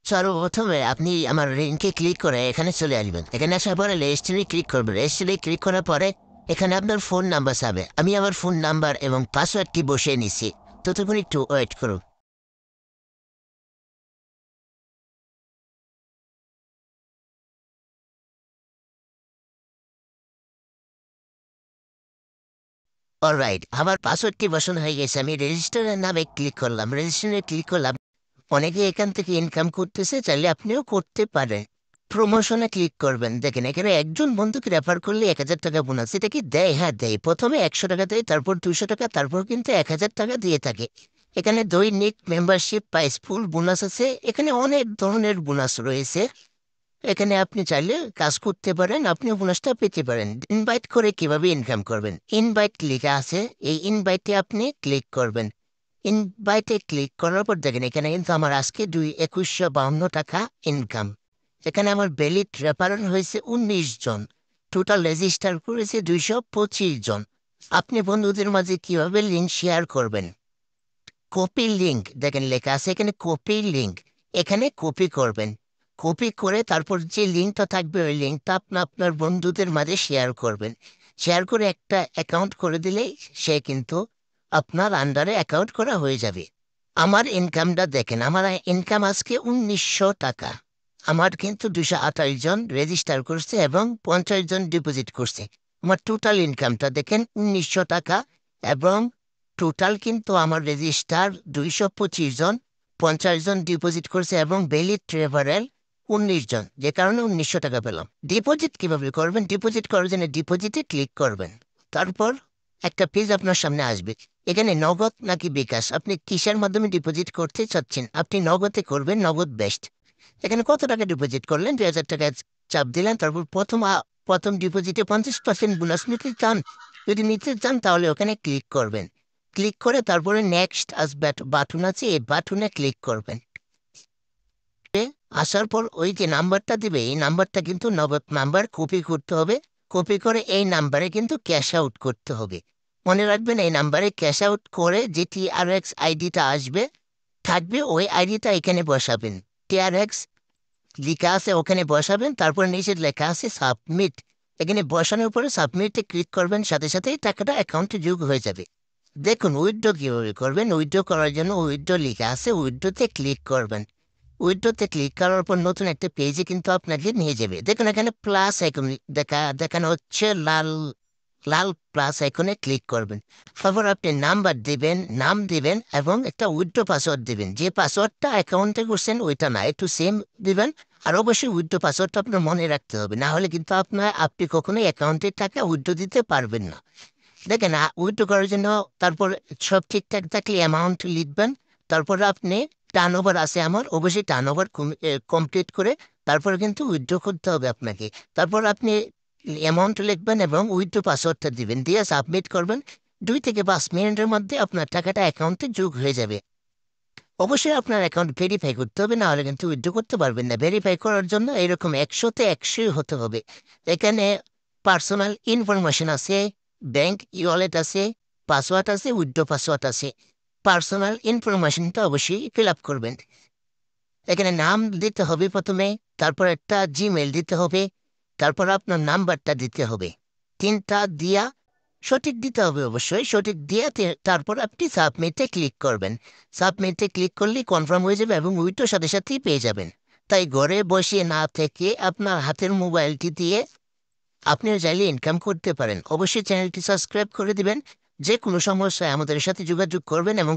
সর্বপ্রথমে আপনি আমার লিঙ্কে ক্লিক করে এখানে চলে আসবেন। এখানে আসার পরে রেজিস্ট্রি ক্লিক করবেন। রেজিস্ট্রি ক্লিক করার পরে এখানে আপনার ফোন নাম্বার চাবে। আমি আমার ফোন নাম্বার এবং পাসওয়ার্ডটি বসিয়ে নিচ্ছি। ততক্ষণ একটু ওয়েট করুন। অলরাইট, আমার পাসওয়ার্ডটি বসানো হয়ে গেছে। আমি রেজিস্টারের নামে ক্লিক করলাম। রেজিস্টারে ক্লিক করলাম। অনেকে এখান থেকে ইনকাম করতেছে, চাইলে আপনিও করতে পারেন। প্রমোশনে ক্লিক করবেন। দেখেন এখানে একজন বন্ধুকে রেফার করলে ১,০০০ টাকা বোনাস। এটা কি দেয়? হ্যাঁ দেয়। প্রথমে ১০০ টাকা দেয়, তারপর ২০০ টাকা, তারপর কিন্তু ১,০০০ টাকা দিয়ে থাকে। এখানে দৈনিক মেম্বারশিপ প্রাইস ফুল বোনাস আছে। এখানে অনেক ধরনের বোনাস রয়েছে। এখানে আপনি চাইলে কাজ করতে পারেন, আপনিও বোনাসটা পেতে পারেন। ইনভাইট করে কিভাবে ইনকাম করবেন? ইনভাইট লেখা আছে, এই ইনভাইটে আপনি ক্লিক করবেন। ইনভাইটে ক্লিক করার পর দেখেন এখানে কিন্তু আমার আজকে ২,২৫৫২ টাকা ইনকাম। এখানে আমার ভ্যালিড রেফারেল হয়েছে ১৯ জন। টোটাল রেজিস্টার করেছে ২২৫ জন। আপনি বন্ধুদের মাঝে কিভাবে লিঙ্ক শেয়ার করবেন? কপি লিঙ্ক দেখেন লেখা আছে এখানে, কপি লিঙ্ক। এখানে কপি করবেন। কপি করে তারপর যে লিঙ্কটা থাকবে ওই লিঙ্কটা আপনার বন্ধুদের মাঝে শেয়ার করবেন। শেয়ার করে একটা অ্যাকাউন্ট করে দিলেই সে কিন্তু আপনার আন্ডারে অ্যাকাউন্ট করা হয়ে যাবে। আমার ইনকামটা দেখেন, আমার ইনকাম আজকে ১৯০০ টাকা। আমার কিন্তু ২২৮ জন রেজিস্টার করছে এবং ৫০ জন ডিপোজিট করছে। আমার টোটাল ইনকামটা দেখেন ১৯০০ টাকা। এবং টোটাল কিন্তু আমার রেজিস্টার ২২৫ জন, ৫০ জন ডিপোজিট করছে এবং ভ্যালিড রেফারেল ১৯ জন, যে কারণে ১৯০০ টাকা পেলাম। ডিপোজিট কিভাবে করবেন? ডিপোজিট করার জন্য ডিপোজিটে ক্লিক করবেন। তারপর একটা পেজ আপনার সামনে আসবে। এখানে নগদ নাকি বিকাশ, আপনি কিসের মাধ্যমে ডিপোজিট করতে চাচ্ছেন? আপনি নগদে করবেন, নগদ বেস্ট। এখানে কত টাকা ডিপোজিট করলেন? ২,০০০ টাকা চাপ দিলেন। তারপর প্রথম ডিপোজিটে ৫০% বোনাস নিতে চান? যদি নিতে চান তাহলে ওখানে ক্লিক করবেন। ক্লিক করে তারপরে নেক্সট বাটন আছে, এই বাটনে ক্লিক করবেন। আসার পর ওই যে নাম্বারটা দিবে, এই নাম্বারটা কিন্তু নগদ নাম্বার, কপি করতে হবে। কপি করে এই নাম্বারে কিন্তু ক্যাশ আউট করতে হবে। মনে রাখবেন এই নাম্বারে ক্যাশ আউট করে যে TRX আইডিটা থাকবে ওই আইডিটা এখানে বসাবেন। TRX লেখা আছে ওখানে বসাবেন। তারপর নিচে লেখা আছে সাবমিট। এখানে বসানোর পরে সাবমিটে ক্লিক করবেন, সাথে সাথেই টাকাটা অ্যাকাউন্টে যোগ হয়ে যাবে। দেখুন উইথড্র কিভাবে করবেন। উইথড্র করার জন্য উইথড্র লেখা আছে, উইথড্রতে ক্লিক করবেন। উইথড্রতে ক্লিক করার পর নতুন একটা পেজে কিন্তু আপনাকে নিয়ে যাবে। দেখুন এখানে প্লাস আইকন দেখানো হচ্ছে, লাল লাল প্লাস আইকনে ক্লিক করবেন। তারপর আপনি নাম্বার দিবেন, নাম দিবেন এবং একটা উইথড্র পাসওয়ার্ড দিবেন। যে পাসওয়ার্ডটা অ্যাকাউন্টে করছেন ওইটা না, একটু সেম দিবেন। আর অবশ্যই উইথড্র পাসওয়ার্ডটা আপনার মনে রাখতে হবে, না হলে কিন্তু আপনি কখনোই অ্যাকাউন্টের টাকা উইথড্র দিতে পারবেন না। দেখেন উইথড্র করার জন্য তারপর সব ঠিকঠাক থাকলে অ্যামাউন্ট লিখবেন। তারপর আপনি টার্নওভার আছে আমার, অবশ্যই টার্নওভার কমপ্লিট করে তারপরে কিন্তু উইথড্র করতে হবে আপনাকে। তারপর আপনি অ্যামাউন্ট লিখবেন এবং উইথড্র পাসওয়ার্ডটা দিবেন, দিয়ে সাবমিট করবেন। ২ থেকে ৫ মিনিটের মধ্যে আপনার টাকাটা অ্যাকাউন্টে যোগ হয়ে যাবে। অবশ্যই আপনার অ্যাকাউন্ট ভেরিফাই করতে হবে, না হলে কিন্তু উইথড্র করতে পারবেন না। ভেরিফাই করার জন্য এরকম ১০০-তে ১০০ হতে হবে। এখানে পার্সোনাল ইনফরমেশন আছে, ব্যাংক ওয়ালেট আছে, পাসওয়ার্ড আছে, উইথড্র পাসওয়ার্ড আছে। পার্সোনাল ইনফরমেশনটা অবশ্যই ফিল আপ করবেন। এখানে নাম দিতে হবে প্রথমে, তারপর একটা জিমেইল দিতে হবে, তারপর আপনার নাম্বারটা দিতে হবে। ৩টা দিয়া সঠিক দিতে হবে, অবশ্যই সঠিক দিয়ে তারপর আপনি সাবমিটে ক্লিক করবেন। সাবমিটে ক্লিক করলেই কনফার্ম হয়ে যাবে এবং উইথড্র সাথে সাথেই পেয়ে যাবেন। তাই ঘরে বসে না থেকে আপনার হাতের মোবাইলটি দিয়ে আপনি চাইলে ইনকাম করতে পারেন। অবশ্যই চ্যানেলটি সাবস্ক্রাইব করে দিবেন। যে কোনো সমস্যায় আমাদের সাথে যোগাযোগ করবেন এবং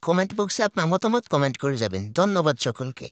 কমেন্ট বক্সে আপনার মতামত কমেন্ট করে যাবেন। ধন্যবাদ সকলকে।